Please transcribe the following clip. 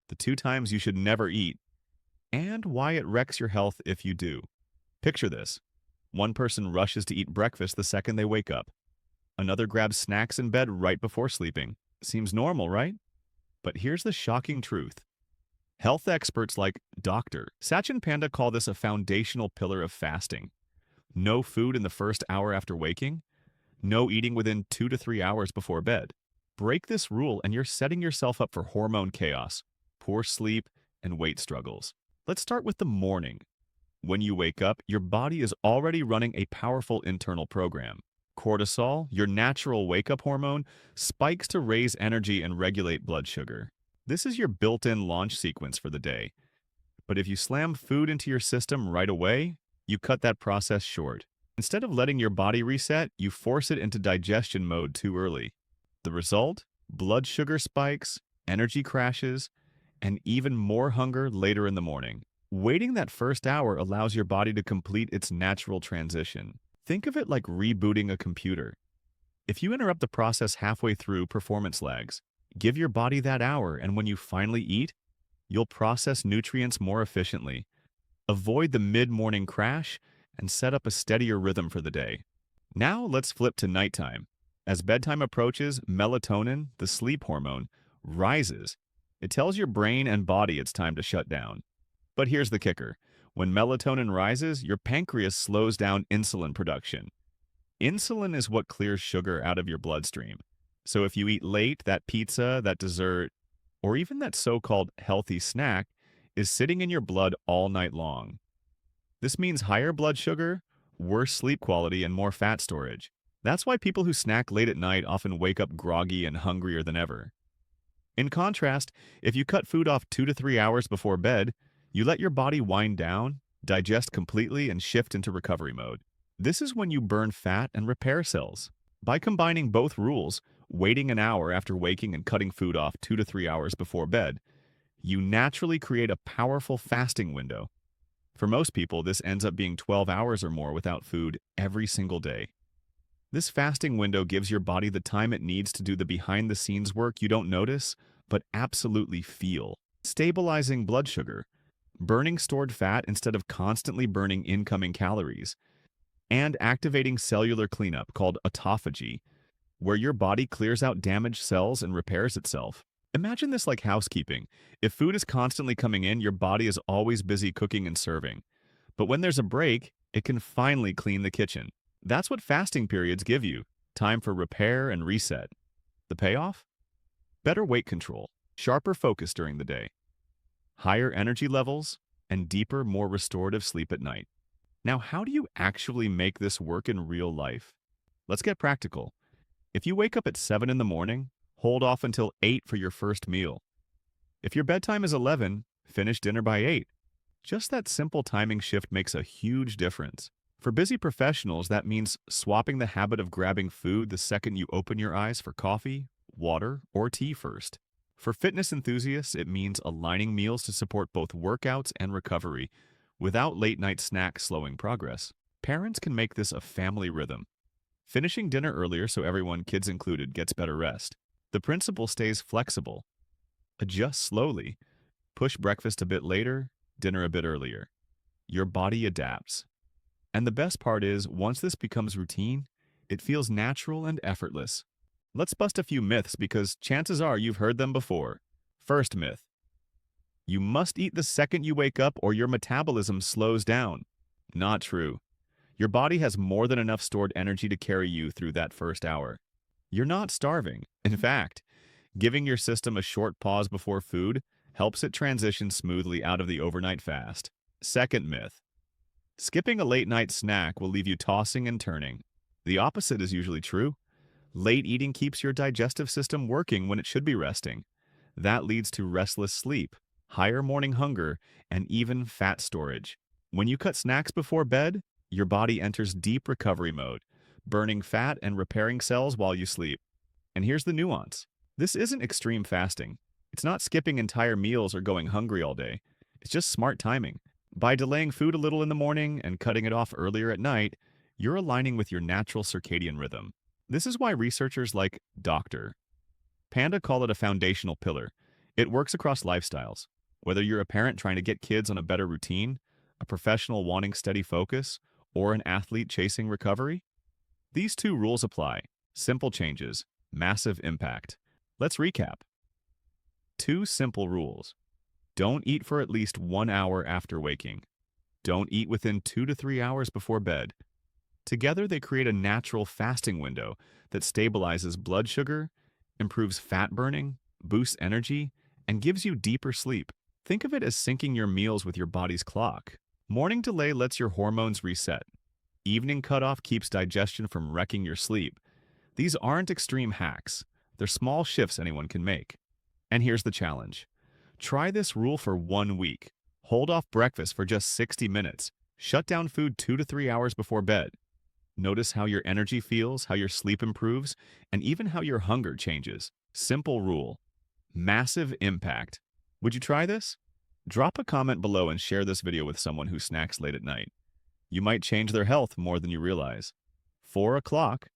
the 2 times you should never eat, and why it wrecks your health if you do. Picture this. One person rushes to eat breakfast the second they wake up. Another grabs snacks in bed right before sleeping. Seems normal, right? But here's the shocking truth. Health experts like Dr. Sachin Panda call this a foundational pillar of fasting. No food in the first hour after waking. No eating within 2 to 3 hours before bed. Break this rule and you're setting yourself up for hormone chaos, poor sleep, and weight struggles. Let's start with the morning. When you wake up, your body is already running a powerful internal program. Cortisol, your natural wake-up hormone, spikes to raise energy and regulate blood sugar. This is your built-in launch sequence for the day. But if you slam food into your system right away, you cut that process short. Instead of letting your body reset, you force it into digestion mode too early. The result? Blood sugar spikes, energy crashes, and even more hunger later in the morning. Waiting that first hour allows your body to complete its natural transition. Think of it like rebooting a computer. If you interrupt the process halfway through, performance lags. Give your body that hour, and when you finally eat, you'll process nutrients more efficiently. Avoid the mid-morning crash and set up a steadier rhythm for the day. Now let's flip to nighttime. As bedtime approaches, melatonin, the sleep hormone, rises. It tells your brain and body it's time to shut down. But here's the kicker. When melatonin rises, your pancreas slows down insulin production. Insulin is what clears sugar out of your bloodstream. So if you eat late, that pizza, that dessert, or even that so-called healthy snack is sitting in your blood all night long. This means higher blood sugar, worse sleep quality, and more fat storage. That's why people who snack late at night often wake up groggy and hungrier than ever. In contrast, if you cut food off 2 to 3 hours before bed, you let your body wind down, digest completely, and shift into recovery mode. This is when you burn fat and repair cells. By combining both rules, waiting an hour after waking and cutting food off 2 to 3 hours before bed, you naturally create a powerful fasting window. For most people, this ends up being 12 hours or more without food every single day. This fasting window gives your body the time it needs to do the behind-the-scenes work you don't notice, but absolutely feel. Stabilizing blood sugar, burning stored fat instead of constantly burning incoming calories, and activating cellular cleanup called autophagy, where your body clears out damaged cells and repairs itself. Imagine this like housekeeping. If food is constantly coming in, your body is always busy cooking and serving. But when there's a break, it can finally clean the kitchen. That's what fasting periods give you, time for repair and reset. The payoff? Better weight control, sharper focus during the day, higher energy levels, and deeper, more restorative sleep at night. Now, how do you actually make this work in real life? Let's get practical. If you wake up at 7 in the morning, hold off until 8 for your first meal. If your bedtime is 11, finish dinner by 8. Just that simple timing shift makes a huge difference. For busy professionals, that means swapping the habit of grabbing food the second you open your eyes for coffee, water, or tea first. For fitness enthusiasts, it means aligning meals to support both workouts and recovery, without late-night snacks slowing progress. Parents can make this a family rhythm. Finishing dinner earlier so everyone, kids included, gets better rest. The principle stays flexible. Adjust slowly. Push breakfast a bit later, dinner a bit earlier. Your body adapts. And the best part is, once this becomes routine, it feels natural and effortless. Let's bust a few myths because chances are you've heard them before. First myth. You must eat the second you wake up or your metabolism slows down. Not true. Your body has more than enough stored energy to carry you through that first hour. You're not starving. In fact, giving your system a short pause before food helps it transition smoothly out of the overnight fast. Second myth. Skipping a late-night snack will leave you tossing and turning. The opposite is usually true. Late eating keeps your digestive system working when it should be resting. That leads to restless sleep, higher morning hunger, and even fat storage. When you cut snacks before bed, your body enters deep recovery mode, burning fat and repairing cells while you sleep. And here's the nuance. This isn't extreme fasting. It's not skipping entire meals or going hungry all day. It's just smart timing. By delaying food a little in the morning and cutting it off earlier at night, you're aligning with your natural circadian rhythm. This is why researchers like Dr. Panda call it a foundational pillar. It works across lifestyles. Whether you're a parent trying to get kids on a better routine, a professional wanting steady focus, or an athlete chasing recovery, these two rules apply. Simple changes, massive impact. Let's recap. Two simple rules. Don't eat for at least 1 hour after waking. Don't eat within 2 to 3 hours before bed. Together, they create a natural fasting window that stabilizes blood sugar, improves fat burning, boosts energy, and gives you deeper sleep. Think of it as syncing your meals with your body's clock. Morning delay lets your hormones reset. Evening cutoff keeps digestion from wrecking your sleep. These aren't extreme hacks. They're small shifts anyone can make. And here's the challenge. Try this rule for 1 week. Hold off breakfast for just 60 minutes. Shut down food 2 to 3 hours before bed. Notice how your energy feels, how your sleep improves, and even how your hunger changes. Simple rule. Massive impact. Would you try this? Drop a comment below and share this video with someone who snacks late at night. You might change their health more than you realize. 4 o'clock